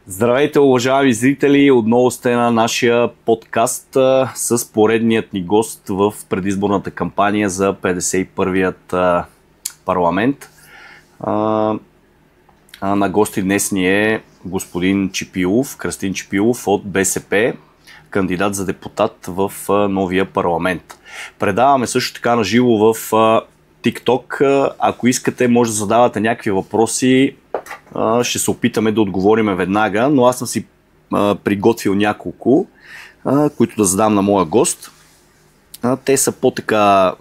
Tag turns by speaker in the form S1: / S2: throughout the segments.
S1: Здравейте, уважаеми зрители! Отново сте на нашия подкаст с поредният ни гост в предизборната кампания за 51-ият парламент. На гости днес ни е господин Чипилов, Кръстин Чипилов от БСП, кандидат за депутат в новия парламент. Предаваме също така на живо в TikTok. Ако искате, може да задавате някакви въпроси. Ще се опитаме да отговорим веднага, но аз съм си приготвил няколко, които да задам на моя гост. Те са по-така,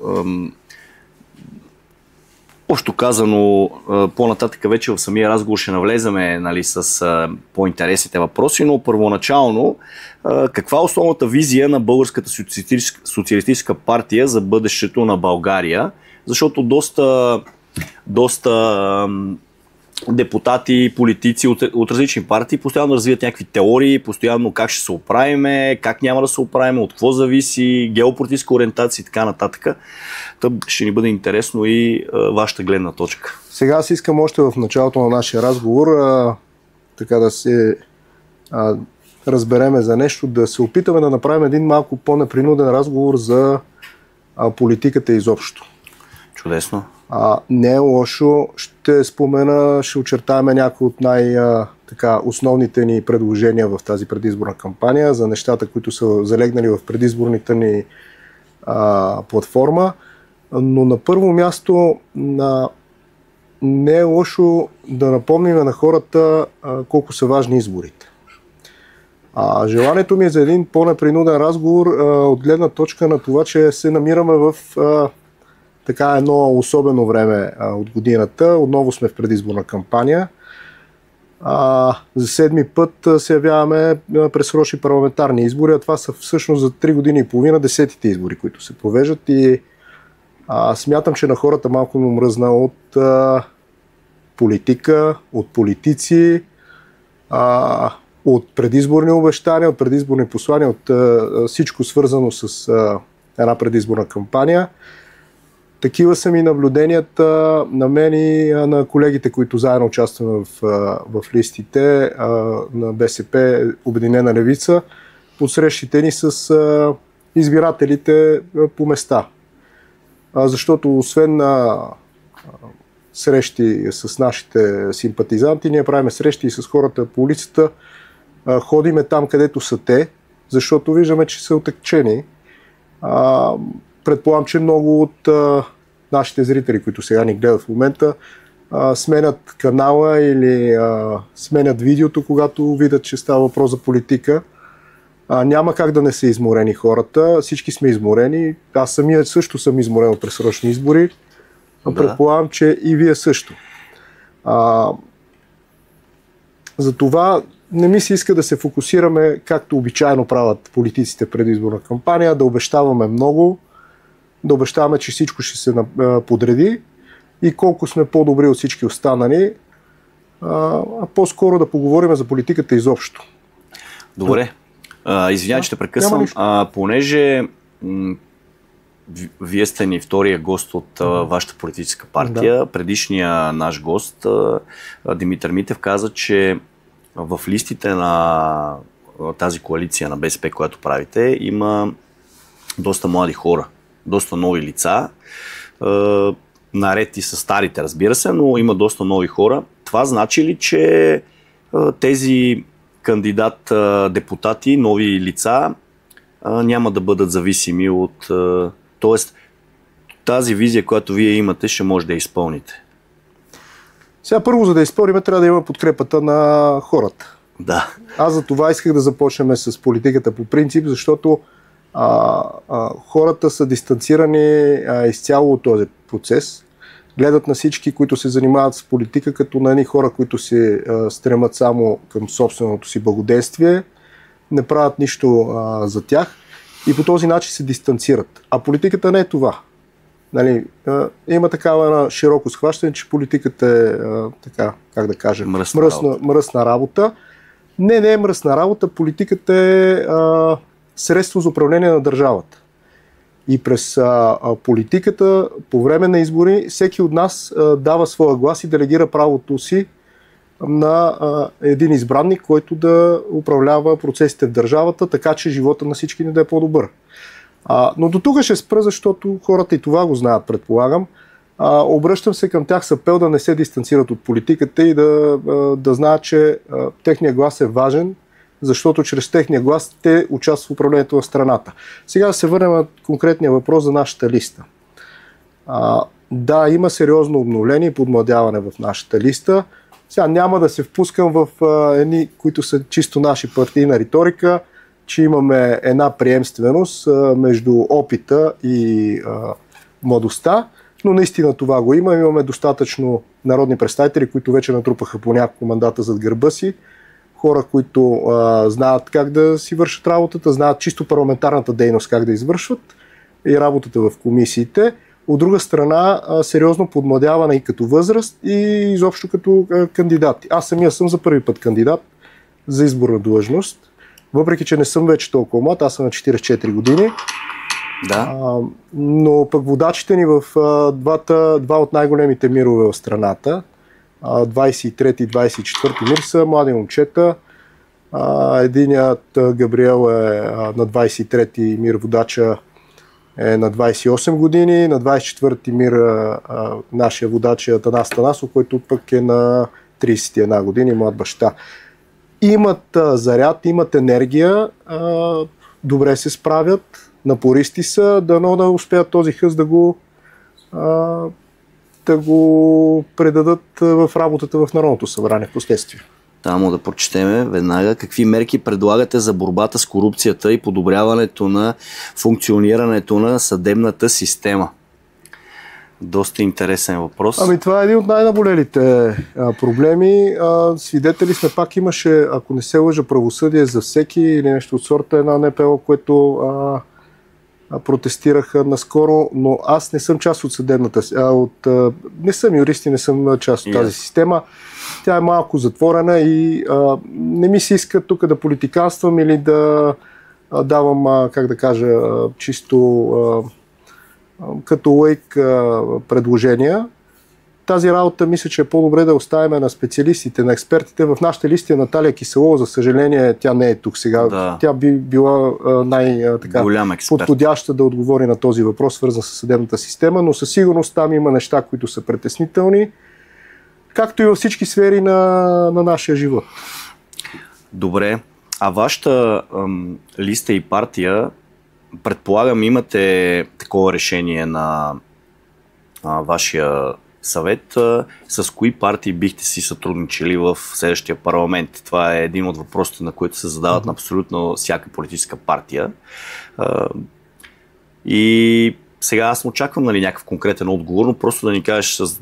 S1: общо казано, по-нататък вече в самия разговор ще навлеземе, нали, с по-интересните въпроси, но първоначално, каква е основната визия на Българската социалистическа партия за бъдещето на България? Защото доста депутати, политици от различни партии постоянно развиват някакви теории, постоянно как ще се оправиме, как няма да се оправиме, от какво зависи, геополитическа ориентация и така нататък. Тъп ще ни бъде интересно и вашата гледна точка.
S2: Сега аз искам още в началото на нашия разговор така да се разбереме за нещо, да се опитаме да направим един малко по-непринуден разговор за политиката изобщо.
S1: Чудесно.
S2: Не е лошо. Ще спомена, ще очертаем някои от основните ни предложения в тази предизборна кампания за нещата, които са залегнали в предизборната ни платформа. Но на първо място не е лошо да напомним на хората колко са важни изборите. Желанието ми е за един по-непринуден разговор от гледна точка на това, че се намираме в едно особено време от годината. Отново сме в предизборна кампания. За седми път се явяваме предсрочни парламентарни избори, а това са всъщност за 3 години и половина 10-те избори, които се провеждат, и смятам, че на хората малко му мръзна от политика, от политици, от предизборни обещания, от предизборни послания, от всичко свързано с една предизборна кампания. Такива са ми наблюденията на мен и на колегите, които заедно участваме в листите на БСП Обединена левица, по срещите ни с избирателите по места. Защото освен на срещи с нашите симпатизанти, ние правим срещи и с хората по улицата, ходиме там, където са те, защото виждаме, че са отекчени. Предполагам, че много от нашите зрители, които сега ни гледат в момента, сменят канала или сменят видеото, когато видят, че става въпрос за политика. Няма как да не са изморени хората. Всички сме изморени. Аз самия също съм изморен от предсрочни избори. Да. Предполагам, че и вие също. Затова не ми се иска да се фокусираме, както обичайно правят политиците в предизборна кампания, да обещаваме много, да обещаваме, че всичко ще се подреди и колко сме по-добри от всички останали, а по-скоро да поговорим за политиката изобщо.
S1: Добре. Извинявай, че те прекъсвам. Понеже вие сте ни втория гост от вашата политическа партия, предишния наш гост, Димитър Митев, каза, че в листите на тази коалиция на БСП, която правите, има доста млади хора, доста нови лица, наред и с старите, разбира се, но има доста нови хора. Това значи ли, че тези кандидат депутати, нови лица, няма да бъдат зависими от... Тоест, тази визия, която вие имате, ще може да я изпълните?
S2: Сега първо, за да изпълним, трябва да има подкрепата на хората.
S1: Да.
S2: Аз за това исках да започнем с политиката по принцип, защото хората са дистанцирани изцяло от този процес. Гледат на всички, които се занимават с политика, като на едни хора, които се стремат само към собственото си благоденствие, не правят нищо за тях и по този начин се дистанцират. А политиката не е това. Нали, има такава широко схващане, че политиката е така, как да кажем, мръсна работа. Не е мръсна работа, политиката е средство за управление на държавата. И през политиката, по време на избори, всеки от нас дава своя глас и делегира правото си на един избранник, който да управлява процесите в държавата, така че живота на всички ни да е по-добър. Но до тук ще спра, защото хората и това го знаят, предполагам. Обръщам се към тях с апел да не се дистанцират от политиката и да знаят, че техният глас е важен, защото чрез техния глас те участват в управлението на страната. Сега да се върнем на конкретния въпрос за нашата листа. Да, има сериозно обновление и подмладяване в нашата листа. Сега няма да се впускам в едни, които са чисто наши партийна риторика, че имаме една приемственост между опита и младостта, но наистина това го има. Имаме достатъчно народни представители, които вече натрупаха по няколко мандата зад гърба си, хора, които знаят как да си вършат работата, знаят чисто парламентарната дейност как да извършват и работата в комисиите. От друга страна, сериозно подмладяване и като възраст и изобщо като кандидати. Аз самия съм за първи път кандидат за изборна длъжност, въпреки че не съм вече толкова млад, аз съм на 44 години.
S1: Да.
S2: Но пък водачите ни в два от най-големите мирове в страната, 23 и 24 мир, са млади момчета. Единият Габриел е на 23-ти мир, водача е на 28 години, на 24-ти мир нашия водач е Атанас Танасов, който пък е на 31 години, млад баща. Имат заряд, имат енергия, добре се справят, напористи са, дано да успеят този хъс да го предадат в работата в Народното събрание в последствие.
S1: Само да прочетеме веднага какви мерки предлагате за борбата с корупцията и подобряването на функционирането на съдебната система. Доста интересен въпрос.
S2: Това е един от най-наболелите проблеми. Свидетели сме, пак имаше, ако не се лъжа, правосъдие за всеки или нещо от сорта, една НПО, което протестираха наскоро, но аз не съм част от съдебната, не съм юрист и не съм част от тази система. Тя е малко затворена и не ми се иска тук да политиканствам или да давам, как да кажа, чисто като лайк предложения. Тази работа мисля, че е по-добре да оставим на специалистите, на експертите. В нашите листи е Наталия Киселова, за съжаление тя не е тук сега. Да. Тя би била подходяща да отговори на този въпрос, свързан с съдебната система, но със сигурност там има неща, които са притеснителни, както и във всички сфери на нашия живот.
S1: Добре. А вашата листа и партия, предполагам, имате такова решение на вашия съвет. С кои партии бихте си сътрудничили в следващия парламент? Това е един от въпросите, на които се задават на абсолютно всяка политическа партия. И сега аз не очаквам някакъв конкретен отговор, но просто да ни кажеш с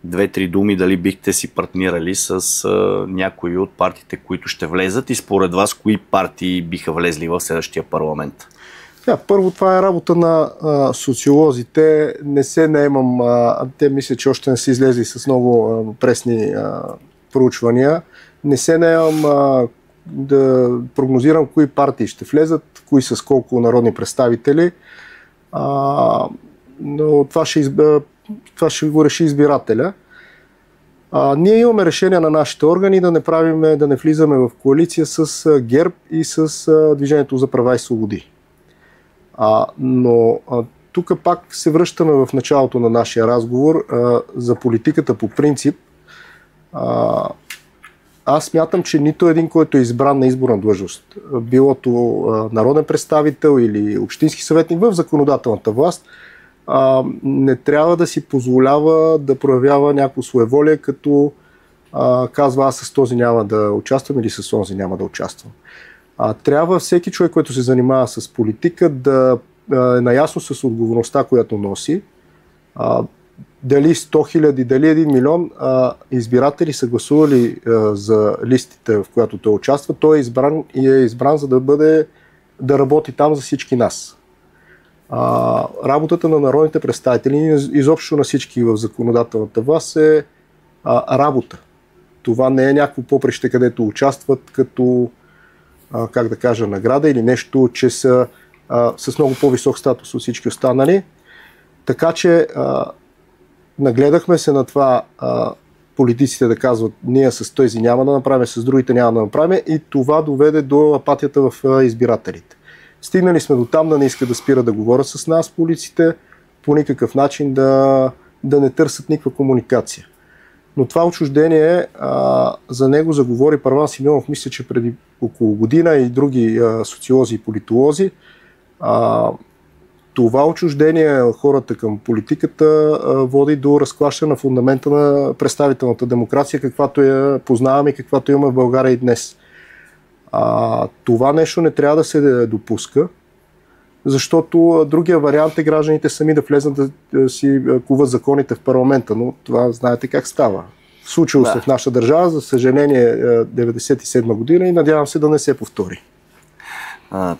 S1: 2-3 думи дали бихте си партнирали с някои от партиите, които ще влезат и според вас кои партии биха влезли в следващия парламент?
S2: Първо, това е работа на социолозите. Не се наемам, те мисля, че още не са излезли с много пресни проучвания. Не се наемам да прогнозирам кои партии ще влезат, кои с колко народни представители. Но това ще го реши избирателя. Ние имаме решение на нашите органи да не влизаме в коалиция с ГЕРБ и с Движението за права и свободи. Но тук пак се връщаме в началото на нашия разговор за политиката по принцип. Аз смятам, че нито един, който е избран на изборна длъжност, било то народен представител или общински съветник в законодателната власт, не трябва да си позволява да проявява някакво своеволие, като казва аз с този няма да участвам или с този няма да участвам. Трябва всеки човек, който се занимава с политика, да е наясно с отговорността, която носи. Дали 100 000, дали 1 милион избиратели са гласували за листите, в която той участва, той е избран за да работи там за всички нас. Работата на народните представители, изобщо на всички в законодателната власт, е работа. Това не е някакво поприще, където участват като как да кажа, награда или нещо, че са с много по-висок статус от всички останали. Така че нагледахме се на това политиците да казват, ние с тези няма да направим, с другите няма да направим, и това доведе до апатията в избирателите. Стигнали сме до там да не искат да спира да говорят с нас полиците, по никакъв начин да не търсят никаква комуникация. Но това отчуждение, за него заговори Първан Симеонов, мисля, че преди около година, и други социолози и политолози. Това отчуждение на хората към политиката води до разклащане на фундамента на представителната демокрация, каквато я познаваме и каквато имаме в България и днес. Това нещо не трябва да се допуска, защото другия вариант е гражданите сами да влезнат да си куват законите в парламента, но това знаете как става. Случило се в наша държава, за съжаление, 1997 година, и надявам се да не се повтори.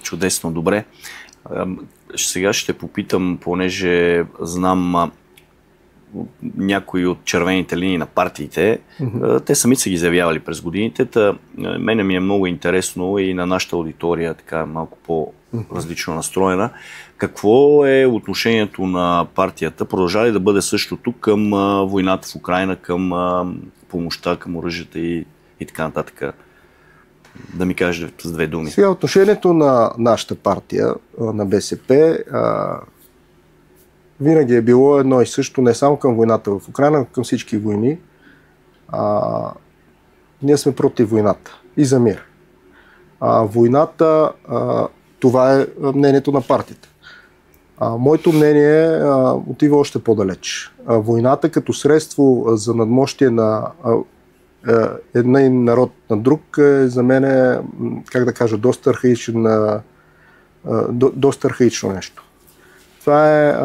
S1: Чудесно, добре. Сега ще попитам, понеже знам някои от червените линии на партиите, те сами са ги заявявали през годините. Мене ми е много интересно и на нашата аудитория, така малко по-различно настроена, какво е отношението на партията? Продължава ли да бъде същото към войната в Украйна, към помощта, към оръжията и така нататък? Да ми кажете с две думи.
S2: Сега отношението на нашата партия, на БСП, винаги е било едно и също, не само към войната в Украйна, но към всички войни. Ние сме против войната и за мир. Войната, това е мнението на партията. Моето мнение отива още по-далеч. Войната като средство за надмощие на един народ на друг е за мен, как да кажа, доста архаично нещо. Това е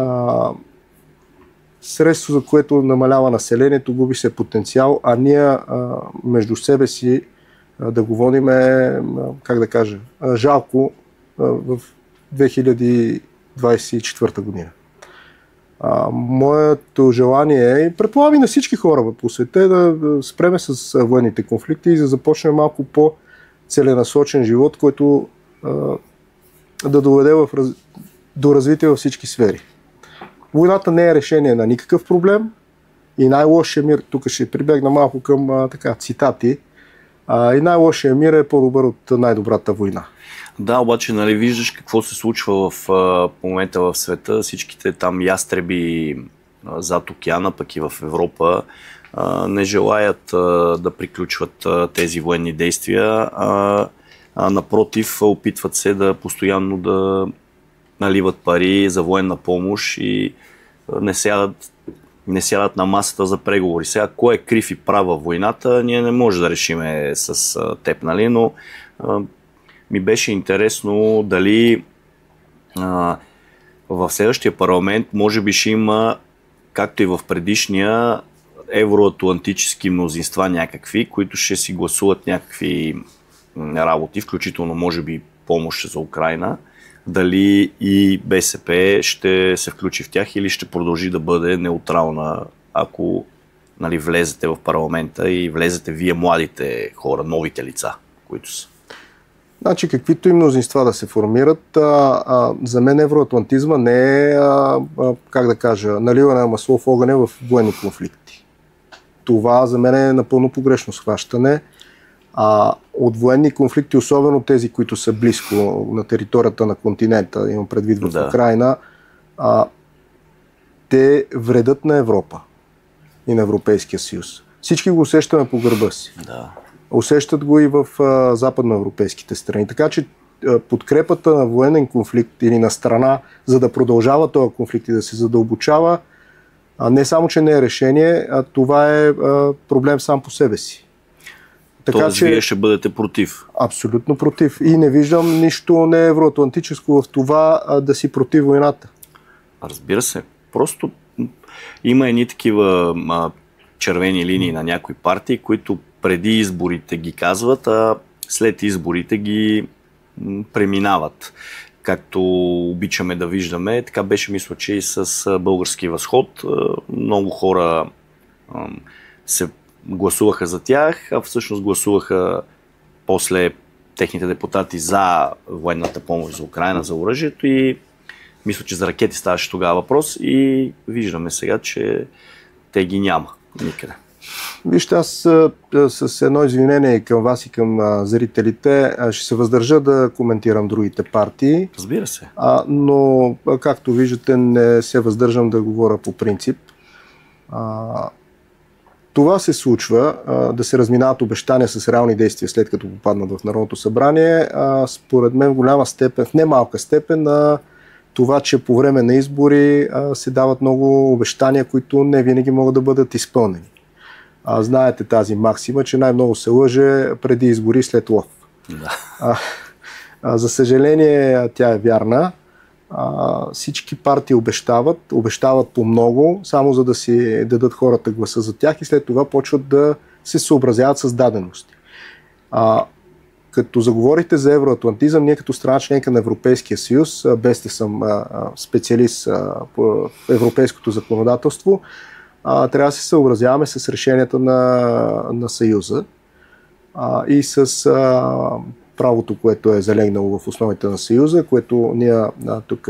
S2: средство, за което намалява населението, губи се потенциал, а ние между себе си да го водим как да кажа, жалко в 2024 година. Моето желание е, и предполагам и на всички хора по света, е да спреме с военните конфликти и да започнем малко по-целенасочен живот, който да доведе до развитие във всички сфери. Войната не е решение на никакъв проблем и най-лошия мир, тук ще прибегна малко към цитати, и най-лошия мир е по-добър от най-добрата война.
S1: Да, обаче виждаш какво се случва в момента в света. Всичките там ястреби зад океана, пък и в Европа, не желаят да приключват тези военни действия, напротив, опитват се да постоянно да наливат пари за военна помощ и не сядат на масата за преговори. Сега, кой е крив и прав във войната, ние не може да решиме с теб, но ми беше интересно дали в следващия парламент може би ще има, както и в предишния, евроатлантически мнозинства някакви, които ще си гласуват някакви работи, включително може би помощ за Украйна. Дали и БСП ще се включи в тях или ще продължи да бъде неутрална, ако влезете в парламента и влезете вие младите хора, новите лица, които са.
S2: Значи, каквито и мнозинства да се формират, за мен евроатлантизма не е, как да кажа, наливане на масло в огъня в военни конфликти. Това за мен е напълно погрешно схващане. От военни конфликти, особено тези, които са близко на територията на континента, имам предвид в Украйна, те вредят на Европа и на Европейския съюз. Всички го усещаме по гърба си.
S1: Да.
S2: Усещат го и в западноевропейските страни. Така че подкрепата на военен конфликт или на страна, за да продължава този конфликт и да се задълбочава, не само, че не е решение, а това е проблем сам по себе си.
S1: Тоест, вие ще бъдете против?
S2: Абсолютно против. И не виждам нищо не евроатлантическо в това да си против войната.
S1: Разбира се. Просто има едни такива червени линии на някои партии, които преди изборите ги казват, а след изборите ги преминават. Както обичаме да виждаме, така беше, мисля, че и с Български възход. Много хора се гласуваха за тях, а всъщност гласуваха после техните депутати за военната помощ за Украйна, за оръжието, и мисля, че за ракети ставаше тогава въпрос, и виждаме сега, че те ги няма никъде.
S2: Вижте, аз с едно извинение към вас и към зрителите ще се въздържа да коментирам другите партии.
S1: Разбира се.
S2: Но, както виждате, не се въздържам да говоря по принцип. Това се случва, да се разминават обещания с реални действия след като попаднат в Народното събрание, според мен в голяма степен, в немалка степен на това, че по време на избори се дават много обещания, които не винаги могат да бъдат изпълнени. Знаете тази максима, че най-много се лъже преди избори след лов.
S1: Да.
S2: За съжаление, тя е вярна. Всички партии обещават по много, само за да си дадат хората гласа за тях и след това почват да се съобразяват с дадености. Като заговорите за евроатлантизъм, ние като страна членка на Европейския съюз, без да съм специалист по европейското законодателство, трябва да се съобразяваме с решенията на Съюза и с правото, което е залегнало в основите на Съюза, което ние тук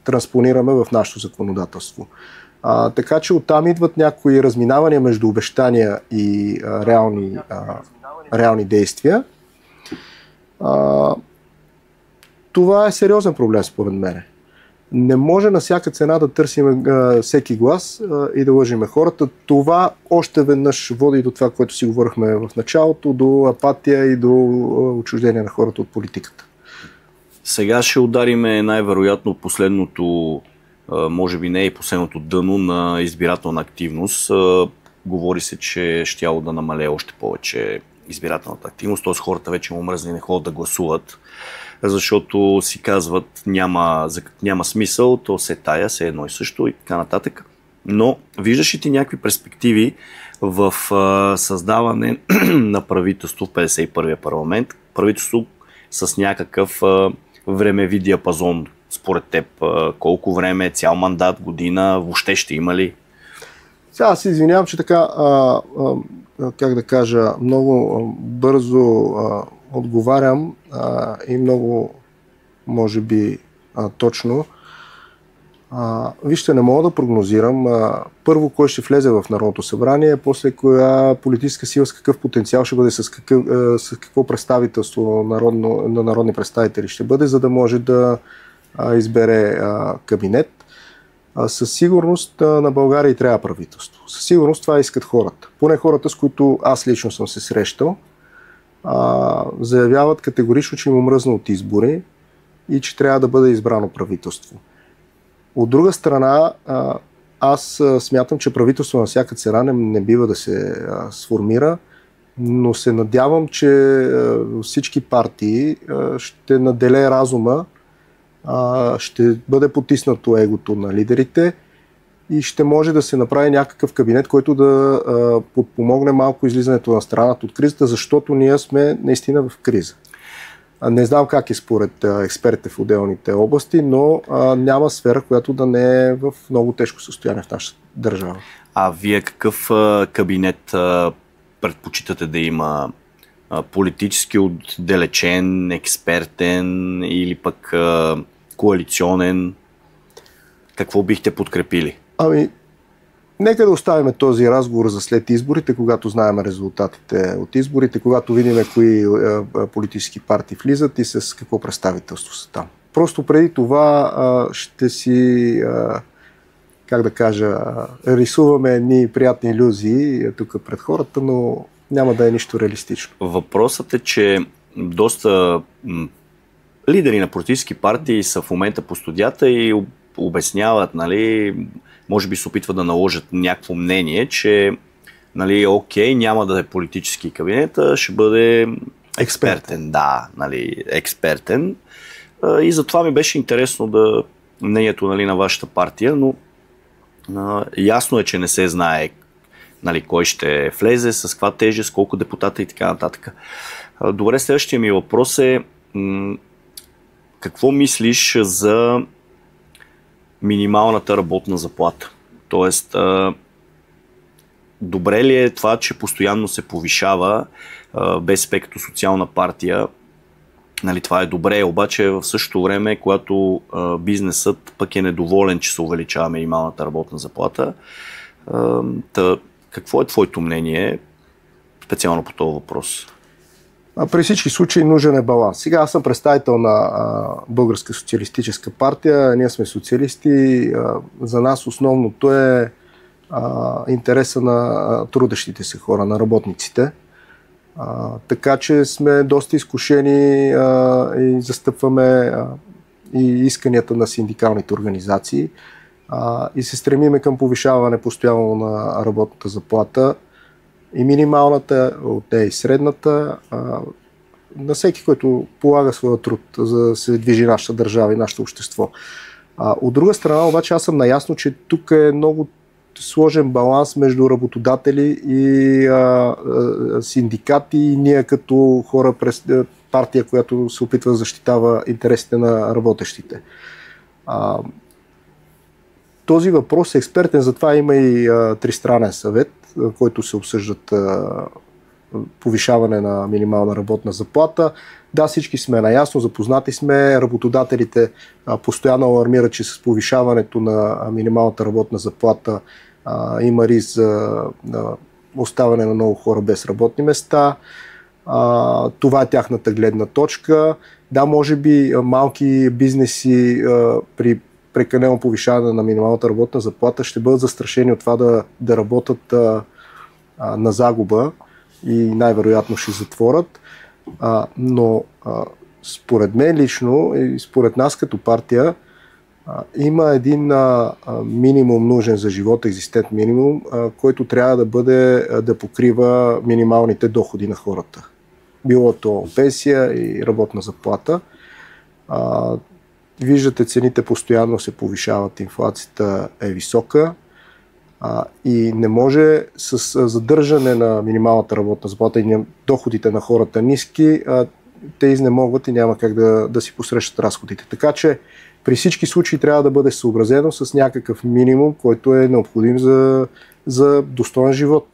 S2: транспонираме в нашето законодателство. Така че оттам идват някои разминавания между обещания и реални действия. Това е сериозен проблем според мен. Не може на всяка цена да търсим всеки глас и да лъжиме хората. Това още веднъж води до това, което си говорихме в началото, до апатия и до отчуждение на хората от политиката.
S1: Сега ще удариме най-вероятно последното, може би не и последното дъно на избирателна активност. Говори се, че щяло да намалее още повече избирателната активност, т.е. хората вече му мръзни, не ходят да гласуват, защото си казват няма смисъл, то се тая, се едно и също и така нататък. Но виждаш ли ти някакви перспективи в създаване на правителство в 51-я парламент, правителство с някакъв времеви диапазон според теб? Колко време, цял мандат, година, въобще ще има ли?
S2: Сега се извинявам, че така, как да кажа, много бързо отговарям и много, може би, точно. Вижте, не мога да прогнозирам първо кой ще влезе в Народното събрание, после коя политическа сила с какъв потенциал ще бъде, с какво представителство на народни представители ще бъде, за да може да избере кабинет. Със сигурност на България трябва правителство. Със сигурност това искат хората. Поне хората, с които аз лично съм се срещал, заявяват категорично, че им омръзна от избори и че трябва да бъде избрано правителство. От друга страна, аз смятам, че правителство на всяка цена не бива да се сформира, но се надявам, че всички партии ще наделее разума, ще бъде потиснато егото на лидерите и ще може да се направи някакъв кабинет, който да подпомогне малко излизането на страната от кризата, защото ние сме наистина в криза. Не знам как е според експертите в отделните области, но няма сфера, която да не е в много тежко състояние в нашата държава. А
S1: вие какъв кабинет предпочитате да има? Политически отдалечен, експертен или пък коалиционен? Какво бихте подкрепили?
S2: Нека да оставим този разговор за след изборите, когато знаем резултатите от изборите, когато видим кои политически партии влизат и с какво представителство са там. Просто преди това ще си, как да кажа, рисуваме едни приятни илюзии тук пред хората, но няма да е нищо реалистично.
S1: Въпросът е, че доста лидери на политически партии са в момента по студията и обясняват, нали, може би се опитват да наложат някакво мнение, че, нали, окей, няма да е политически кабинет, ще бъде експертен. Да, нали, експертен. И затова ми беше интересно мнението, нали, на вашата партия, но ясно е, че не се знае, нали, кой ще влезе, с каква тежест, колко депутата и така нататък. Добре, следващия ми въпрос е какво мислиш за минималната работна заплата? Тоест, добре ли е това, че постоянно се повишава БСП като социална партия? Нали, това е добре, обаче в същото време, когато бизнесът пък е недоволен, че се увеличава минималната работна заплата, Какво е твоето мнение специално по този въпрос?
S2: При всички случаи нужен е баланс. Сега аз съм представител на Българска социалистическа партия, ние сме социалисти, за нас основното е интереса на трудещите се хора, на работниците. Така че сме доста изкушени и застъпваме и исканията на синдикалните организации и се стремиме към повишаване постоянно на работната заплата и минималната, от нея и средната, на всеки, който полага своя труд, за да се движи нашата държава и нашето общество. От друга страна, обаче, аз съм наясно, че тук е много сложен баланс между работодатели и синдикати и ние като хора през партия, която се опитва да защитава интересите на работещите. Този въпрос е експертен, затова има и тристранен съвет, който се обсъждат повишаване на минимална работна заплата. Да, всички сме наясно, запознати сме, работодателите постоянно алармират, че с повишаването на минималната работна заплата има риск за оставане на много хора без работни места. Това е тяхната гледна точка. Да, може би малки бизнеси при прекалено повишаване на минималната работна заплата ще бъдат застрашени от това да работят на загуба и най-вероятно ще затворят. Но според мен лично и според нас като партия има един минимум нужен за живота, екзистент минимум, който трябва да покрива минималните доходи на хората. Било то пенсия и работна заплата. Виждате, цените постоянно се повишават, инфлацията е висока и не може с задържане на минималната работна заплата и доходите на хората ниски, те изнемогват и няма как да си посрещат разходите. Така че при всички случаи трябва да бъде съобразено с някакъв минимум, който е необходим за достоен живот.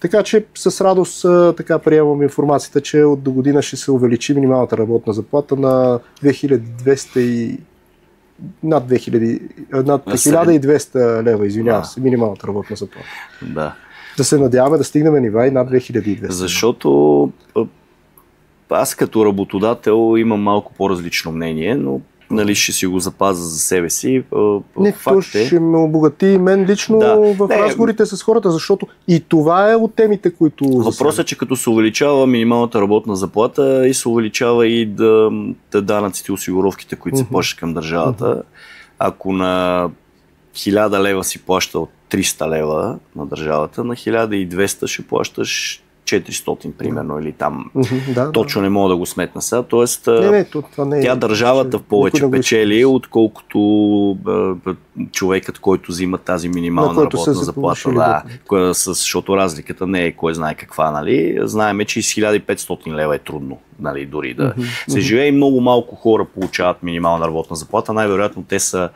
S2: Така че с радост така приемам информацията, че от до година ще се увеличи минималната работна заплата на 2200 и над 1200 лева, извинявам се, минималната работна заплата. Да се надяваме да стигнем нива и над 2200.
S1: Защото аз като работодател имам малко по-различно мнение, но нали, ще си го запазя за себе си.
S2: То ще ме обогати и мен лично в разговорите с хората, защото и това е от темите, които...
S1: Въпросът е, че като се увеличава минималната работна заплата и се увеличава и данъците и осигуровките, които се плащат към държавата. Ако на 1000 лева си плаща от 300 лева на държавата, на 1200 ще плащаш 400 примерно или там. Точно не мога да го сметна сега. Тоест, тя държавата повече печели, отколкото човекът, който взима тази минимална работна заплата. Защото разликата не е кой знае каква. Нали? Знаеме, че и с 1500 лева е трудно. Нали, дори да се живее и много малко хора получават минимална работна заплата. Най-вероятно те са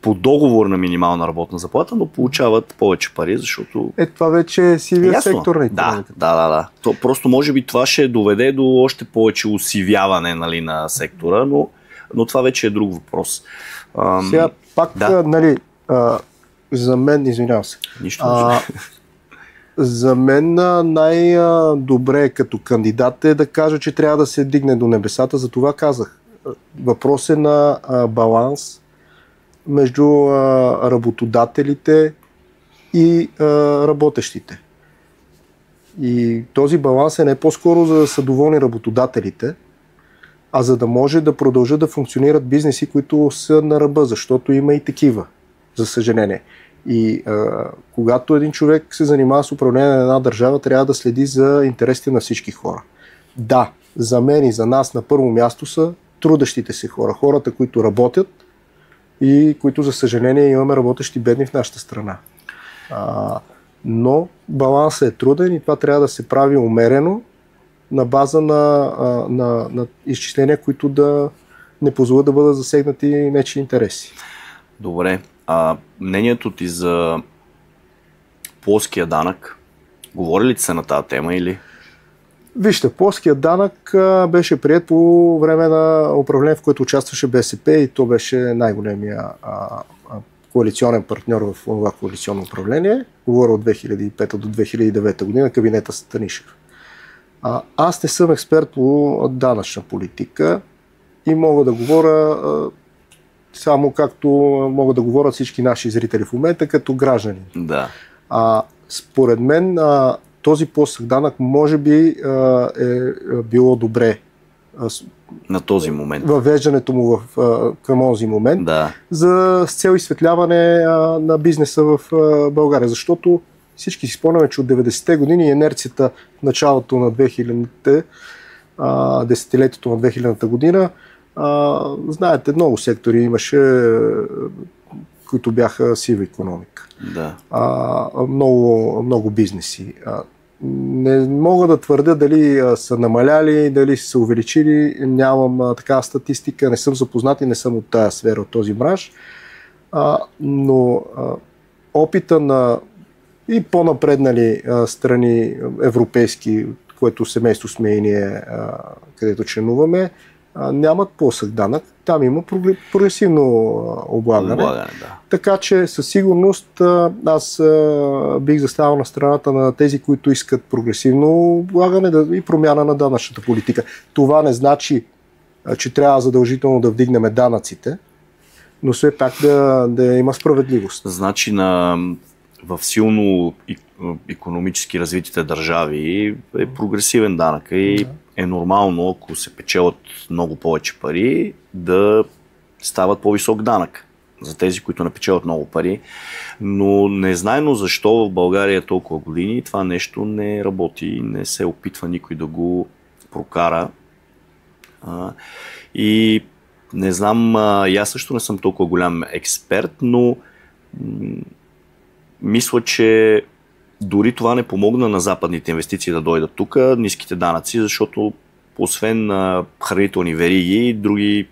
S1: по договор на минимална работна заплата, но получават повече пари, защото...
S2: Това вече е сивия сектор на икономиката.
S1: Да. Просто може би това ще доведе до още повече усивяване, нали, на сектора, но това вече е друг въпрос.
S2: Сега пак, нали, за мен, извинявам се.
S1: Нищо.
S2: За мен най-добре като кандидат е да кажа, че трябва да се дигне до небесата, за това казах. Въпрос е на баланс между работодателите и работещите. И този баланс е не по-скоро за да са доволни работодателите, а за да може да продължат да функционират бизнеси, които са на ръба, защото има и такива, за съжаление. И когато един човек се занимава с управление на една държава, трябва да следи за интересите на всички хора. Да, за мен и за нас на първо място са трудещите се хора, хората, които работят и които, за съжаление, имаме работещи бедни в нашата страна. Но балансът е труден и това трябва да се прави умерено на база на изчисления, които да не позволят да бъдат засегнати нечии интереси.
S1: Добре. Мнението ти за плоския данък, говори ли ти се на тази тема или?
S2: Вижте, плоският данък беше приет по време на управление, в което участваше БСП и то беше най-големия коалиционен партньор в това коалиционно управление. Говоря от 2005 до 2009 година, кабинета Станишев. Аз не съм експерт по данъчна политика и мога да говоря само както могат да говорят всички наши зрители в момента, като граждани.
S1: Да.
S2: Според мен този плосък данък може би е било добре
S1: на този момент.
S2: Въвеждането му към този момент,
S1: да.
S2: С цел изсветляване на бизнеса в България. Защото всички си спомняме, че от 90-те години инерцията в началото на 2000-те, десетилетието на 2000-та година, знаете, много сектори имаше, които бяха сива икономика.
S1: Да.
S2: Много бизнеси. Не мога да твърдя дали са намаляли, дали са увеличили, нямам такава статистика, не съм запознат и не съм от тая сфера, от този бранш, но опита на и по-напреднали страни европейски, което семейство сме и ние, където членуваме, нямат плосък данък. Там има прогресивно облагане.
S1: Да.
S2: Така че със сигурност аз бих заставал на страната на тези, които искат прогресивно облагане и промяна на данъчната политика. Това не значи, че трябва задължително да вдигнем данъците, но все пак да има справедливост.
S1: Значи в силно икономически развитите държави е прогресивен данък и е нормално, ако се печелят много повече пари, да стават по-висок данък за тези, които не печелят много пари. Но незнайно защо в България толкова години това нещо не работи и не се опитва никой да го прокара. И не знам, аз също не съм толкова голям експерт, но мисля, че дори това не помогна на западните инвестиции да дойдат тук, ниските данъци, защото освен хранителни вериги, други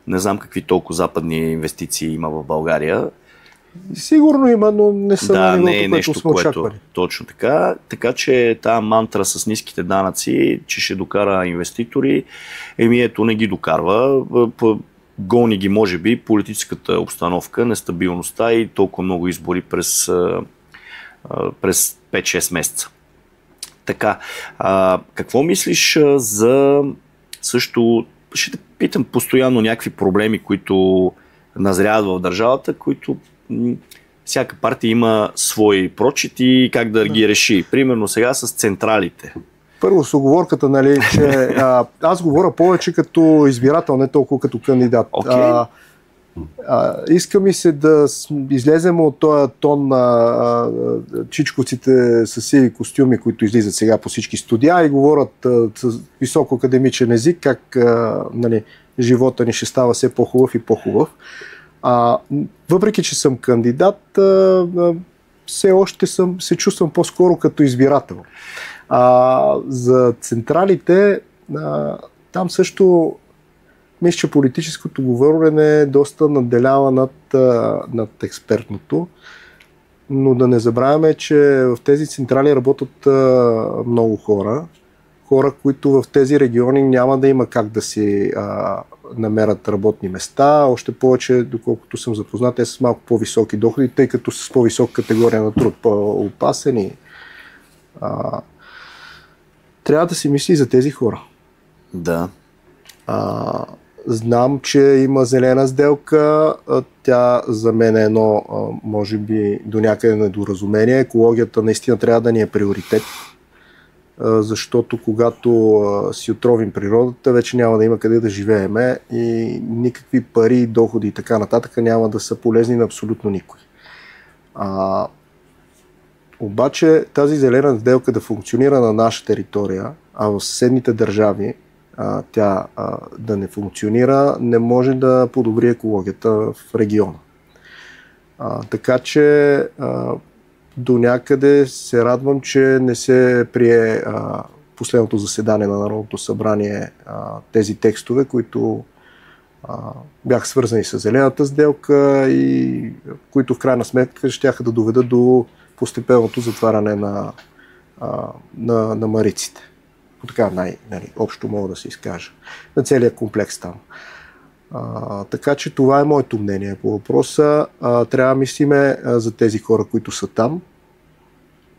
S1: не знам какви толкова западни инвестиции има в България.
S2: Сигурно има, но не са на нивото,
S1: не е нещо, което точно така. Така че тази мантра с ниските данъци, че ще докара инвеститори, ето не ги докарва. Гони ги, може би, политическата обстановка, нестабилността и толкова много избори през 5-6 месеца. Така, какво мислиш за също, ще те питам постоянно някакви проблеми, които назряват в държавата, които всяка партия има свои прочит и как да ги реши. Примерно сега с централите.
S2: Първо с оговорката, нали, че аз говоря повече като избирател, не толкова като кандидат.
S1: Okay.
S2: Иска ми се да излезем от този тон на чичковците с сиви костюми, които излизат сега по всички студия и говорят с високо академичен език, как нали, живота ни ще става все по-хубав и по-хубав. Въпреки, че съм кандидат, все още се чувствам по-скоро като избирател. За централите, там също мисля, че политическото говорене е доста надделява над експертното, но да не забравяме, че в тези централи работят много хора, които в тези региони няма да има как да си намерят работни места, още повече, доколкото съм запознат, те са с малко по-високи доходи, тъй като с по-висока категория на труд, по-опасен и трябва да си мисли за тези хора.
S1: Да.
S2: Знам, че има зелена сделка. Тя за мен е едно, може би, до някъде недоразумение. Екологията наистина трябва да ни е приоритет, защото когато си отровим природата, вече няма да има къде да живееме и никакви пари, доходи и така нататък няма да са полезни на абсолютно никой. Обаче тази зелена сделка да функционира на наша територия, а в съседните държави тя да не функционира, не може да подобри екологията в региона. Така че до някъде се радвам, че не се прие последното заседание на Народното събрание тези текстове, които бяха свързани с зелената сделка и които в крайна сметка щяха да доведат до постепенното затваряне на мариците. По така общо мога да се изкажа. На целият комплекс там. Така че това е моето мнение по въпроса. Трябва да мислиме за тези хора, които са там.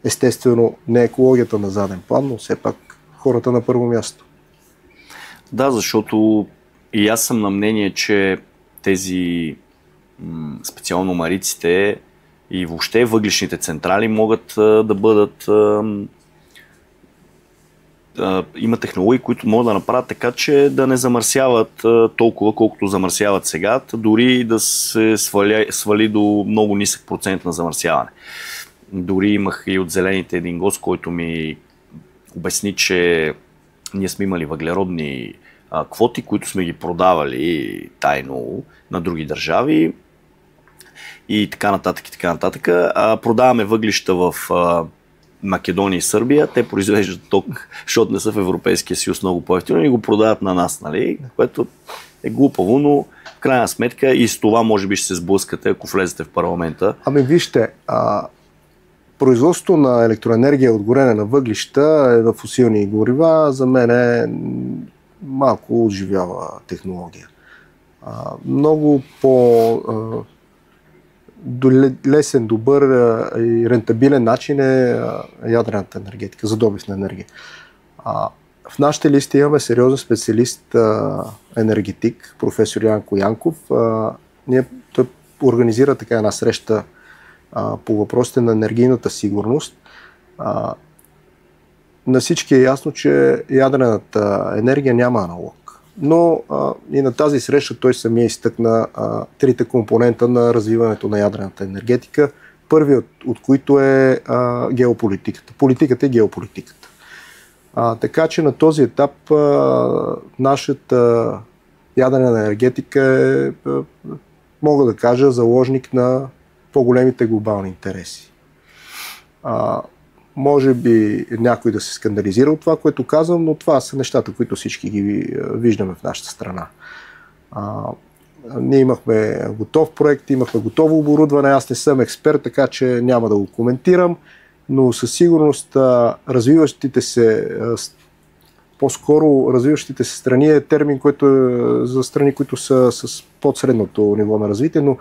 S2: Естествено, не екологията на заден план, но все пак хората на първо място.
S1: Да, защото и аз съм на мнение, че тези специално мариците и въобще въглишните централи могат да бъдат има технологии, които могат да направят така, че да не замърсяват толкова, колкото замърсяват сега, дори да се свали до много нисък процент на замърсяване. Дори имах и от зелените един гост, който ми обясни, че ние сме имали въглеродни квоти, които сме ги продавали тайно на други държави и така нататък и така нататък. Продаваме въглища в Македония и Сърбия, те произвеждат ток, защото не са в Европейския съюз много по-евтино и го продават на нас, нали? Което е глупаво, но в крайна сметка и с това може би ще се сблъскате, ако влезете в парламента.
S2: Ами вижте, производството на електроенергия от горене на въглища на фосилни горива за мен е малко отживяла технология. Много по лесен, добър и рентабилен начин е ядрената енергетика, за добив на енергия. В нашите листи имаме сериозен специалист енергетик, професор Янко Янков. Той организира така една среща по въпросите на енергийната сигурност. На всички е ясно, че ядрената енергия няма аналог. Но и на тази среща той самия изтъкна трите компонента на развиването на ядрената енергетика, първият от които е геополитиката. Политиката и геополитиката. Така че на този етап нашата ядрена енергетика е, мога да кажа, заложник на по-големите глобални интереси. Може би някой да се скандализира от това, което казвам, но това са нещата, които всички ги виждаме в нашата страна. Ние имахме готов проект, имахме готово оборудване, аз не съм експерт, така че няма да го коментирам, но със сигурност развиващите се, по-скоро развиващите се страни е термин, който е за страни, които са с подсредното ниво на развитие, но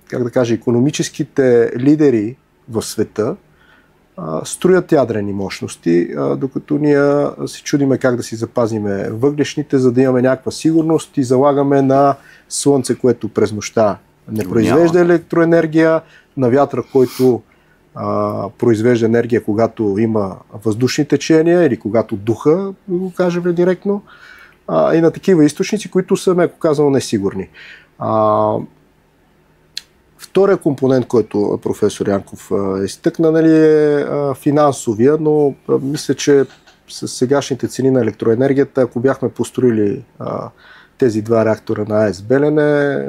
S2: как да кажа, икономическите лидери в света строят ядрени мощности, докато ние се чудиме как да си запазиме въглешните, за да имаме някаква сигурност и залагаме на слънце, което през нощта не произвежда електроенергия, на вятъра, който произвежда енергия, когато има въздушни течения или когато духа, да го кажем директно, и на такива източници, които са, меко казано, несигурни. Втория компонент, който професор Янков изтъкна, нали, е финансовия, но мисля, че с сегашните цени на електроенергията, ако бяхме построили тези два реактора на АЕЦ Белене,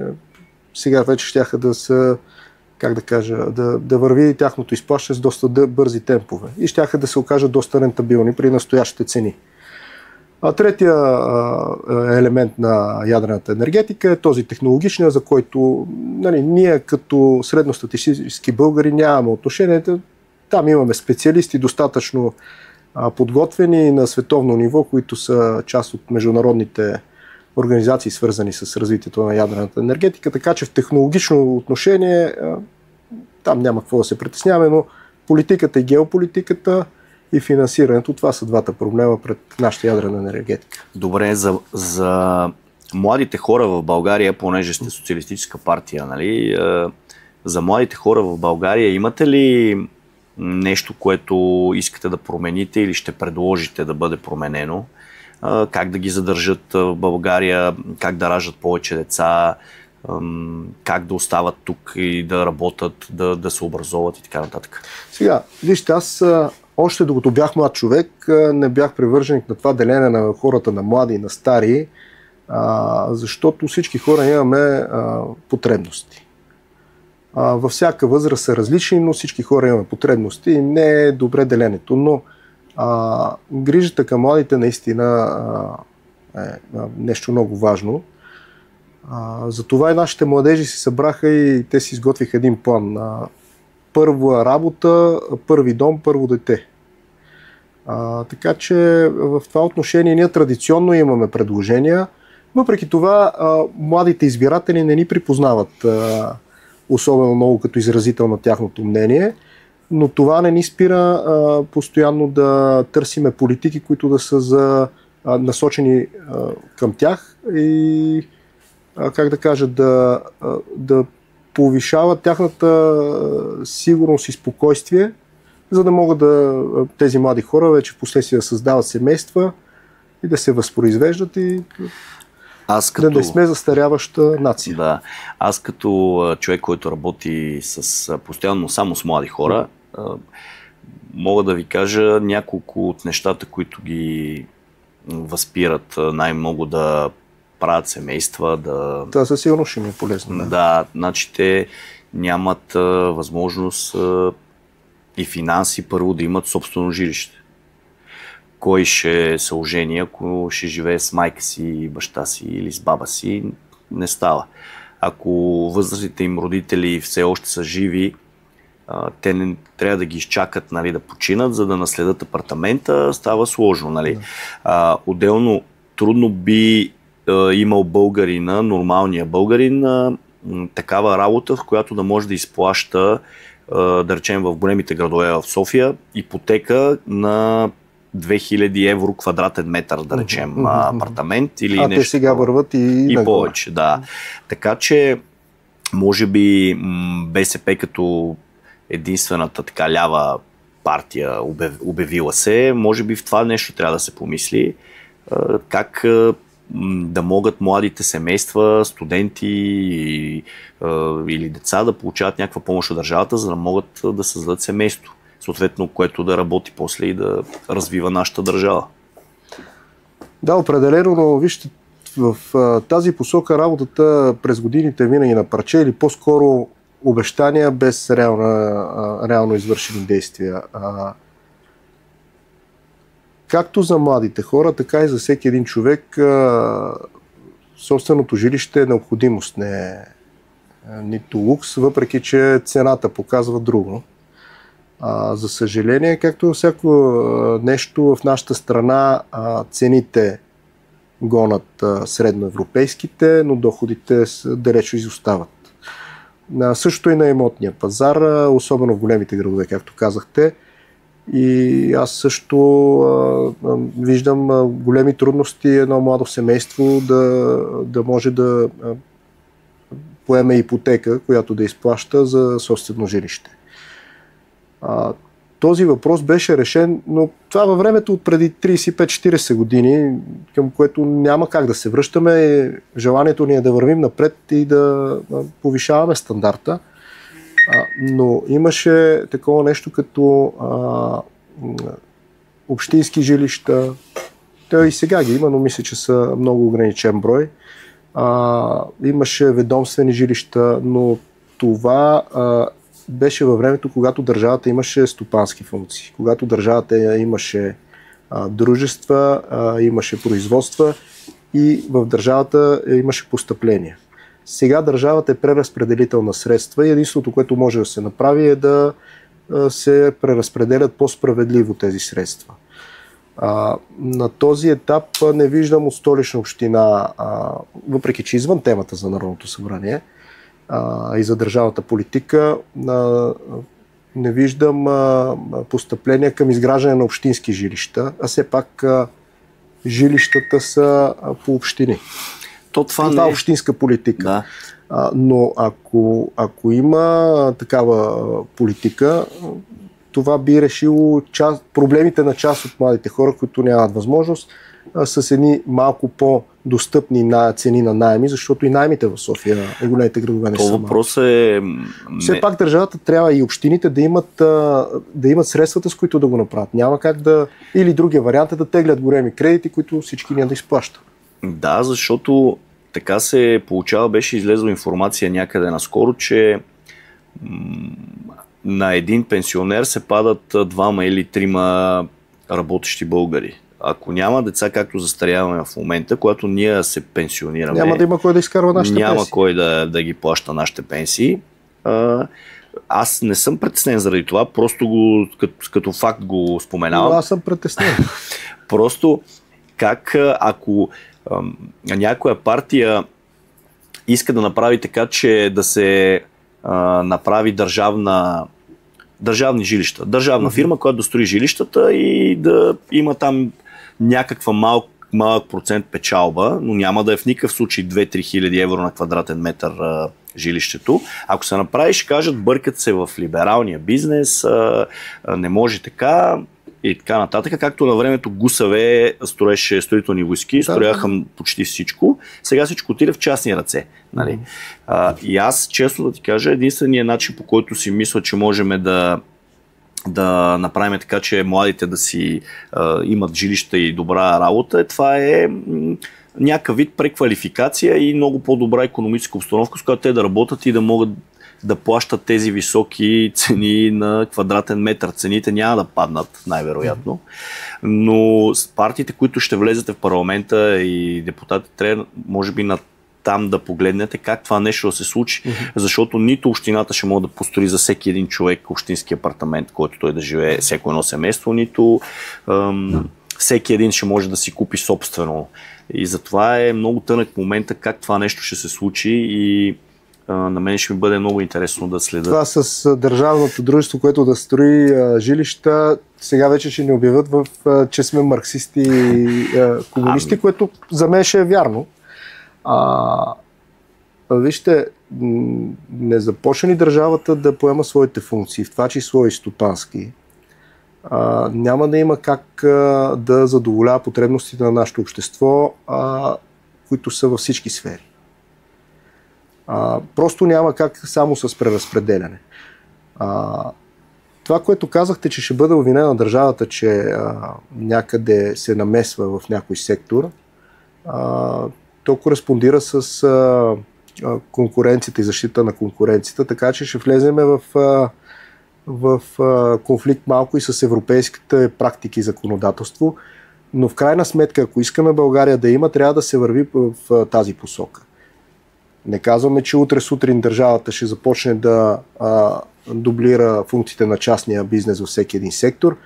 S2: сега вече щяха да са, как да кажа, да върви тяхното изплащане с доста бързи темпове и щяха да се окажат доста рентабилни при настоящите цени. Третия елемент на ядрената енергетика е този технологичния, за който, нали, ние като средностатистически българи нямаме отношение. Там имаме специалисти достатъчно подготвени на световно ниво, които са част от международните организации, свързани с развитието на ядрената енергетика, така че в технологично отношение там няма какво да се притесняваме, но политиката и геополитиката и финансирането, това са двата проблема пред нашата ядрена енергетика.
S1: Добре, за младите хора в България, понеже сте социалистическа партия, нали, за младите хора в България имате ли нещо, което искате да промените или ще предложите да бъде променено? Как да ги задържат в България, как да раждат повече деца, как да остават тук и да работят, да се образоват и така нататък?
S2: Сега, вижте, аз още докато бях млад човек, не бях привърженик на това делене на хората на млади и на стари, защото всички хора имаме потребности. Във всяка възраст са различни, но всички хора имаме потребности и не е добре деленето, но грижата към младите наистина е нещо много важно. Затова и нашите младежи се събраха и те си изготвиха един план. Първа работа, първи дом, първо дете. Така че в това отношение ние традиционно имаме предложения. Въпреки това, младите избиратели не ни припознават особено много като изразител на тяхното мнение, но това не ни спира постоянно да търсиме политики, които да са насочени към тях и как да кажа, да повишават тяхната сигурност и спокойствие, за да могат тези млади хора вече впоследствие да създават семейства и да се възпроизвеждат и да не сме застаряваща нация.
S1: Да. Аз като човек, който работи постоянно само с млади хора, мога да ви кажа няколко от нещата, които ги възпират най-много да правят семейства.
S2: Това със сигурно ще ми е полезно.
S1: Да, значи те нямат възможност и финанси първо да имат собствено жилище. Кой ще се ожени, ако ще живее с майка си, баща си или с баба си, не става. Ако възрастните им родители все още са живи, те не трябва да ги изчакат, нали, да починат, за да наследят апартамента, става сложно. Нали. Отделно трудно би имал българина, нормалния българин, такава работа, в която да може да изплаща, да речем в големите градове в София, ипотека на 2000 евро квадратен метър, да речем, апартамент или нещо.
S2: Те сега върват и
S1: повече, да. Така че, може би БСП като единствената така лява партия обявила се, може би в това нещо трябва да се помисли. Как да могат младите семейства, студенти или деца да получават някаква помощ от държавата, за да могат да създадат семейство. Съответно, което да работи после и да развива нашата държава.
S2: Да, определено, но вижте, в тази посока работата през годините винаги на парче или по-скоро обещания без реално извършени действия. Както за младите хора, така и за всеки един човек собственото жилище е необходимост, не е нито лукс, въпреки че цената показва друго. За съжаление, както всяко нещо в нашата страна, цените гонат средноевропейските, но доходите далеч изостават. Също и на имотния пазар, особено в големите градове, както казахте. И аз също виждам големи трудности едно младо семейство да може да поеме ипотека, която да изплаща за собствено жилище. Този въпрос беше решен, но това във времето от преди 35-40 години, към което няма как да се връщаме. Желанието ни е да вървим напред и да повишаваме стандарта. Но имаше такова нещо като общински жилища. Те и сега ги има, но мисля, че са много ограничен брой. Имаше ведомствени жилища, но това беше във времето, когато държавата имаше стопански функции, когато държавата имаше дружества, имаше производства и в държавата имаше постъпления. Сега държавата е преразпределител на средства и единството, което може да се направи е да се преразпределят по-справедливо тези средства. На този етап не виждам от Столична община, въпреки че извън темата за Народното събрание и за държавната политика, не виждам постъпления към изграждане на общински жилища, а все пак жилищата са по общини. Това е общинска политика.
S1: Да.
S2: Но ако има такава политика, това би решило проблемите на част от младите хора, които нямат възможност, с едни малко по-достъпни цени на наеми, защото и наемите в София и големите градове не са малко.
S1: Въпрос е...
S2: Все пак държавата трябва и общините да имат средствата, с които да го направят. Няма как или другия вариант е да теглят големи кредити, които всички ние да изплащат.
S1: Да, защото така се получава, беше излезла информация някъде наскоро, че на един пенсионер се падат 2 или 3 работещи българи. Ако няма деца, както застаряваме в момента, когато ние се пенсионираме,
S2: няма да има кой да изкарва нашите пенсии.
S1: Няма кой да ги плаща нашите пенсии. Аз не съм притеснен заради това, просто като факт го споменавам.
S2: Но аз съм притеснен.
S1: Просто как ако някоя партия иска да направи така, че да се направи държавни жилища. Държавна фирма, която да строи жилищата и да има там някаква малък процент печалба, но няма да е в никакъв случай 2-3 хиляди евро на квадратен метър жилището. Ако се направи, ще кажат, бъркат се в либералния бизнес, не може така и така нататък. Както на времето ГУСВ строеше строителни войски, строяха почти всичко. Сега всичко отиде в частни ръце. Нали? И аз, честно да ти кажа, единственият начин, по който си мисля, че можем да направим така, че младите да си имат жилища и добра работа, това е някакъв вид преквалификация и много по-добра икономическа обстановка, с която те да работят и да могат да плащат тези високи цени на квадратен метър. Цените няма да паднат, най-вероятно. Но с партиите, които ще влезете в парламента и депутатите, трябва, може би, там да погледнете как това нещо да се случи, защото нито общината ще може да построи за всеки един човек общински апартамент, който той да живее, всяко едно семейство, нито всеки един ще може да си купи собствено. И затова е много тънък момента как това нещо ще се случи и на мен ще ми бъде много интересно да следя.
S2: Това с държавното дружество, което да строи жилища, сега вече ще ни обявят, че сме марксисти и комунисти, което за мен ще е вярно. Вижте, не започне ли държавата да поема своите функции, в това число и стопански, няма да има как да задоволява потребностите на нашето общество, които са във всички сфери. Просто няма как само с преразпределяне. Това, което казахте, че ще бъде обвинена държавата, че някъде се намесва в някой сектор, то кореспондира с конкуренцията и защита на конкуренцията, така че ще влезем в конфликт малко и с европейските практики и законодателство, но в крайна сметка, ако искаме България да има, трябва да се върви в тази посока. Не казваме, че утре сутрин държавата ще започне да дублира функциите на частния бизнес във всеки един сектор,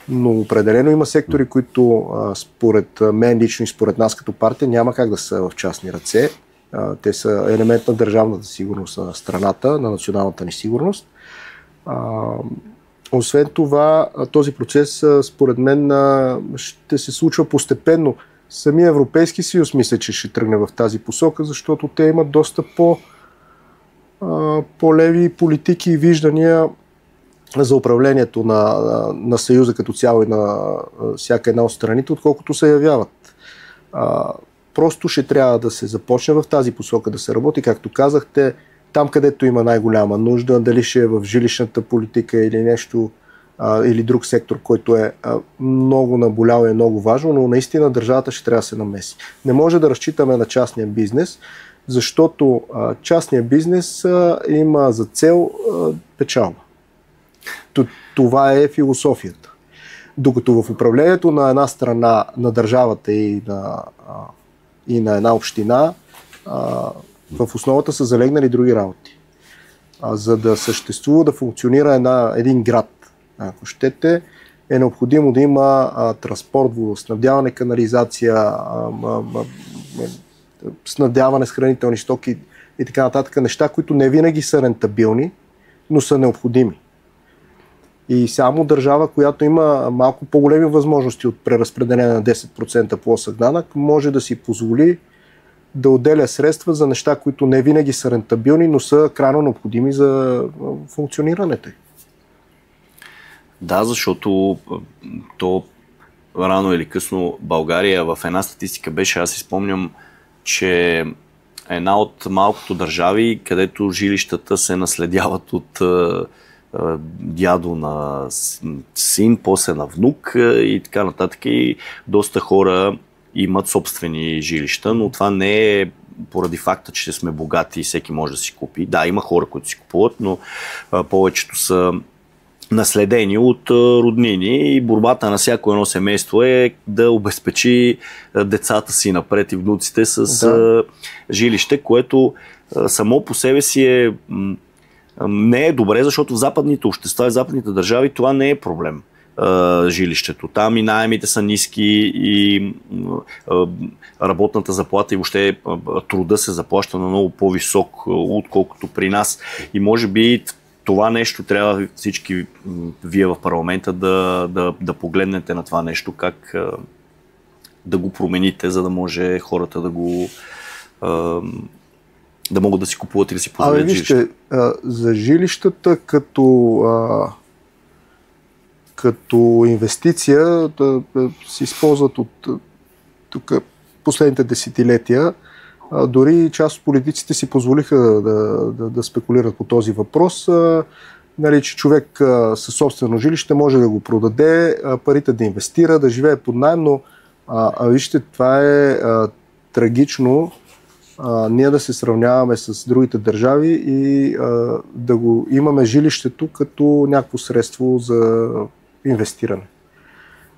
S2: но определено има сектори, които според мен лично и според нас като партия няма как да са в частни ръце. Те са елемент на държавната сигурност на страната, на националната ни сигурност. Освен това, този процес според мен ще се случва постепенно. Самия Европейски съюз мисля, че ще тръгне в тази посока, защото те имат доста по-леви политики и виждания за управлението на Съюза като цяло и на всяка една от страните, отколкото се явяват. Просто ще трябва да се започне в тази посока да се работи, както казахте, там където има най-голяма нужда, дали ще е в жилищната политика или нещо, или друг сектор, който е много наболял и е много важно, но наистина държавата ще трябва да се намеси. Не може да разчитаме на частния бизнес, защото частният бизнес има за цел печалба. Това е философията. Докато в управлението на една страна, на държавата и на една община, в основата са залегнали други работи. За да съществува, да функционира един град, ако щете, е необходимо да има транспорт, водоснабдяване, канализация, снабдяване с хранителни стоки и така нататък. Неща, които не винаги са рентабилни, но са необходими. И само държава, която има малко по-големи възможности от преразпределение на 10% плосък данък, може да си позволи да отделя средства за неща, които не винаги са рентабилни, но са крайно необходими за функционирането.
S1: Да, защото то рано или късно България в една статистика беше, аз си спомням, че една от малкото държави, където жилищата се наследяват от дядо на син, после на внук и така нататък. И доста хора имат собствени жилища, но това не е поради факта, че сме богати и всеки може да си купи. Да, има хора, които си купуват, но повечето са наследени от роднини и борбата на всяко едно семейство е да обезпечи децата си напред и внуците с жилище, което само по себе си не е добре, защото в западните общества и западните държави това не е проблем. жилището. Там и наемите са ниски и работната заплата и въобще труда се заплаща на много по-висок, отколкото при нас. И може би това нещо трябва всички вие в парламента да погледнете на това нещо, как да го промените, за да може хората да могат да си купуват и да си позволят жилища.
S2: За жилищата като инвестиция се използват от тук последните десетилетия. Дори част от политиците си позволиха да спекулират по този въпрос. Нали, че човек със собствено жилище може да го продаде, парите да инвестира, да живее под наем, но вижте, това е трагично. Ние да се сравняваме с другите държави и да го имаме жилището като някакво средство за инвестиране.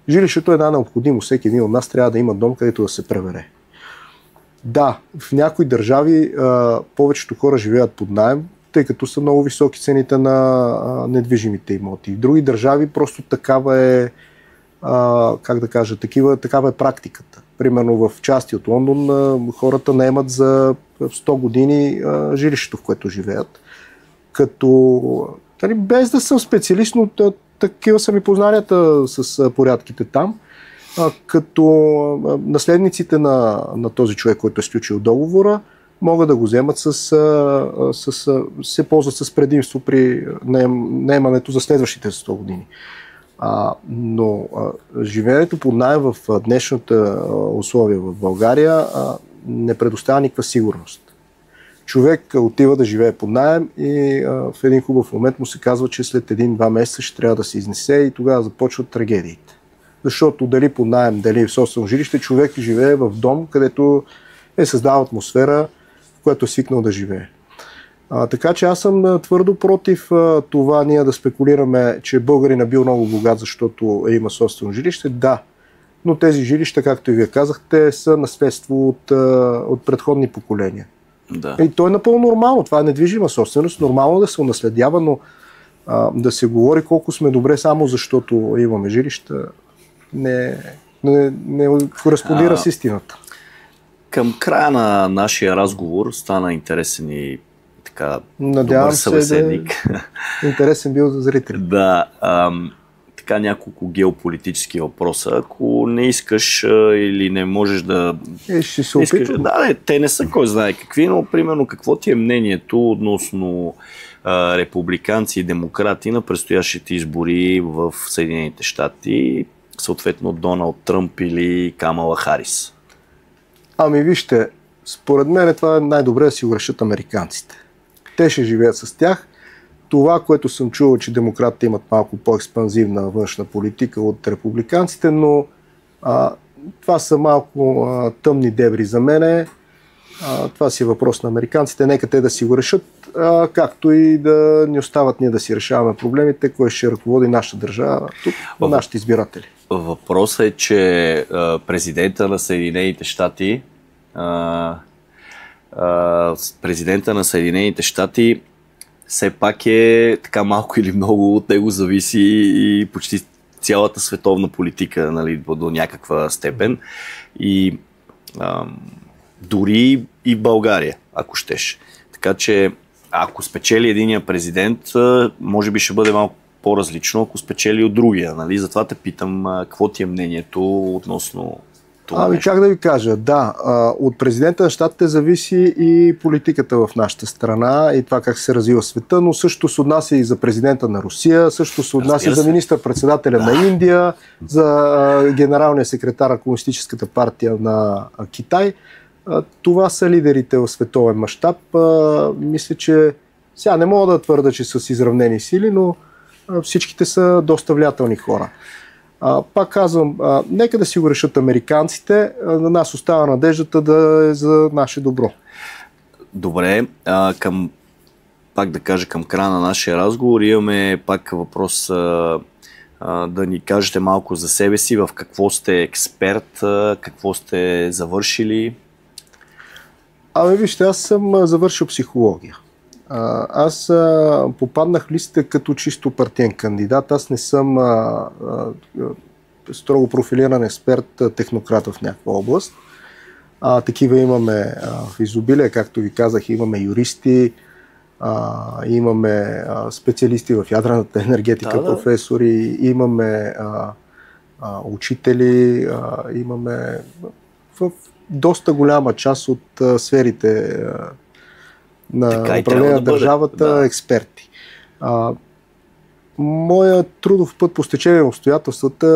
S2: Жилището е една необходимост. Всеки един от нас трябва да има дом, където да се пребере. Да, в някои държави повечето хора живеят под наем, тъй като са много високи цените на недвижимите имоти. В други държави просто такава е такава е практиката. Примерно в части от Лондон хората наемат за 100 години жилището, в което живеят. Без да съм специалист, но такива са ми познанията с порядките там. Като наследниците на този човек, който е сключил договора, могат да го вземат се ползват с предимство при наемането за следващите 100 години. Но живеенето под наем в днешната условия в България не предоставя никаква сигурност. Човек отива да живее под наем и в един хубав момент му се казва, че след 1-2 месеца ще трябва да се изнесе и тогава започват трагедиите. Защото дали под наем, дали в собствено жилище, човек живее в дом, където е създава атмосфера, в която е свикнал да живее. Така че аз съм твърдо против това ние да спекулираме, че българин е бил много богат, защото има собствено жилище. Да, но тези жилища, както и вие казахте, са наследство от предходни поколения.
S1: Да.
S2: И то е напълно нормално. Това е недвижима собственост. Нормално да се унаследява, но да се говори колко сме добре само защото имаме жилища, не кореспондира с истината.
S1: Към края на нашия разговор стана интересен и така добър събеседник.
S2: Интересен бил за зрители.
S1: Да, така няколко геополитически въпроса. Ако не искаш или не можеш да...
S2: Ще се опитам.
S1: Те не са кой знае какви, но примерно какво ти е мнението относно републиканци и демократи на предстоящите избори в Съединените щати, съответно Доналд Тръмп или Камала Харис?
S2: Вижте, според мен това е най-добре да си го решат американците. Те ще живеят с тях. Това, което съм чувал, че демократите имат малко по-експанзивна външна политика от републиканците, но това са малко тъмни дебри за мене. Това си е въпрос на американците. Нека те да си го решат, както и да ни остават ние да си решаваме проблемите, кой ще ръководи нашата държава, тук нашите избиратели.
S1: Въпросът е, че президента на Съединените щати все пак е така малко или много от него зависи и почти цялата световна политика, нали, до някаква степен. И дори и в България, ако щеш. Така че, ако спечели единия президент, може би ще бъде малко по-различно, ако спечели от другия. Нали? Затова те питам, какво ти е мнението относно това?
S2: Как да ви кажа, да, от президента на щатите зависи и политиката в нашата страна и това как се развива света, но също се отнася и за президента на Русия, също се отнася за министър-председателя на Индия, за генералния секретар на Комунистическата партия на Китай. Това са лидерите в световен мащаб. Мисля, че сега не мога да твърда, че са с изравнени сили, но всичките са доста влиятелни хора. Пак казвам, нека да си го решат американците, на нас остава надеждата да е за наше добро.
S1: Добре, пак да кажа към края на нашия разговор, имаме пак въпрос да ни кажете малко за себе си, в какво сте експерт, какво сте завършили.
S2: Вижте, аз съм завършил психология. Аз попаднах в листите като чисто партиен кандидат. Аз не съм строго профилиран експерт, технократ в някаква област. Такива имаме в изобилие, както ви казах, имаме юристи, имаме специалисти в ядрената енергетика, професори, имаме учители, имаме в доста голяма част от сферите на управление на държавата експерти. Моят трудов път по стечение на обстоятелствата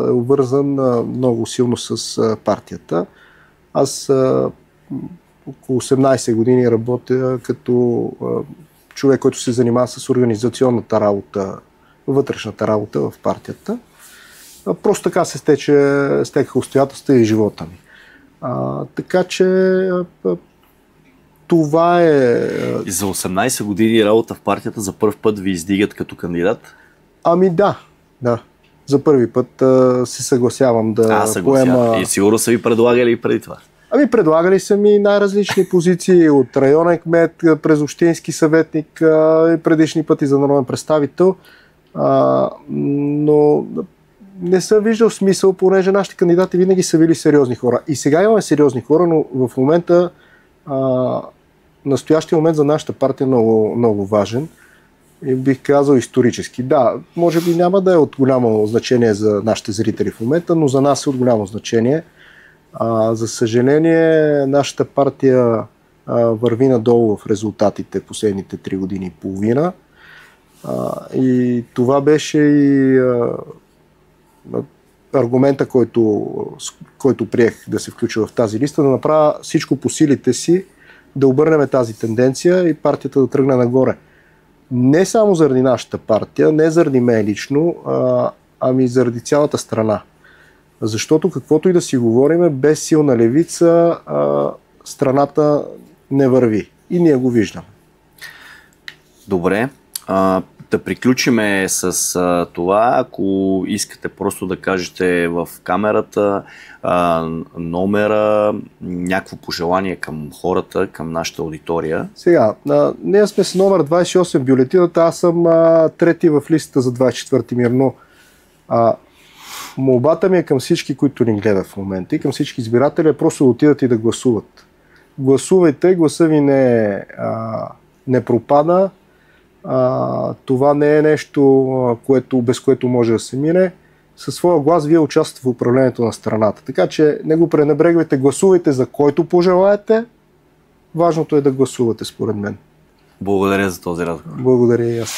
S2: е обвързан много силно с партията. Аз около 18 години работя като човек, който се занимава с организационната работа, вътрешната работа в партията. Просто така се стекаха обстоятелства и живота ми. Така че това е...
S1: И за 18 години работа в партията за първ път ви издигат като кандидат?
S2: Ами да. За първи път се съгласявам да поема...
S1: И сигурно са ви предлагали и преди това?
S2: Ами предлагали са ми най-различни позиции от районен кмет, през общински съветник и предишни пъти за народен представител. Но не съм виждал смисъл, понеже нашите кандидати винаги са били сериозни хора. И сега имаме сериозни хора, но в момента настоящия момент за нашата партия е много, много важен. И бих казал исторически. Да, може би няма да е от голямо значение за нашите зрители в момента, но за нас е от голямо значение. За съжаление, нашата партия върви надолу в резултатите последните 3 години и половина. И това беше и аргумента, който приех да се включа в тази листа, да направя всичко по силите си, да обърнем тази тенденция и партията да тръгне нагоре. Не само заради нашата партия, не заради мен лично, ами заради цялата страна. Защото каквото и да си говорим, без силна левица страната не върви. И ние го виждаме.
S1: Добре. Да приключиме с това. Ако искате просто да кажете в камерата номера, някакво пожелание към хората, към нашата аудитория.
S2: Сега, ние сме с номер 28 в бюлетината, аз съм трети в листата за 24 мир, но молбата ми е към всички, които ни гледат в момента и към всички избиратели е просто да отидат и да гласуват. Гласувайте, гласа ви не пропада. Това не е нещо, без което може да се мине. Със своя глас вие участвате в управлението на страната. Така че не го пренебрегвайте, гласувайте за който пожелаете. Важното е да гласувате, според мен.
S1: Благодаря за този разговор.
S2: Благодаря и аз.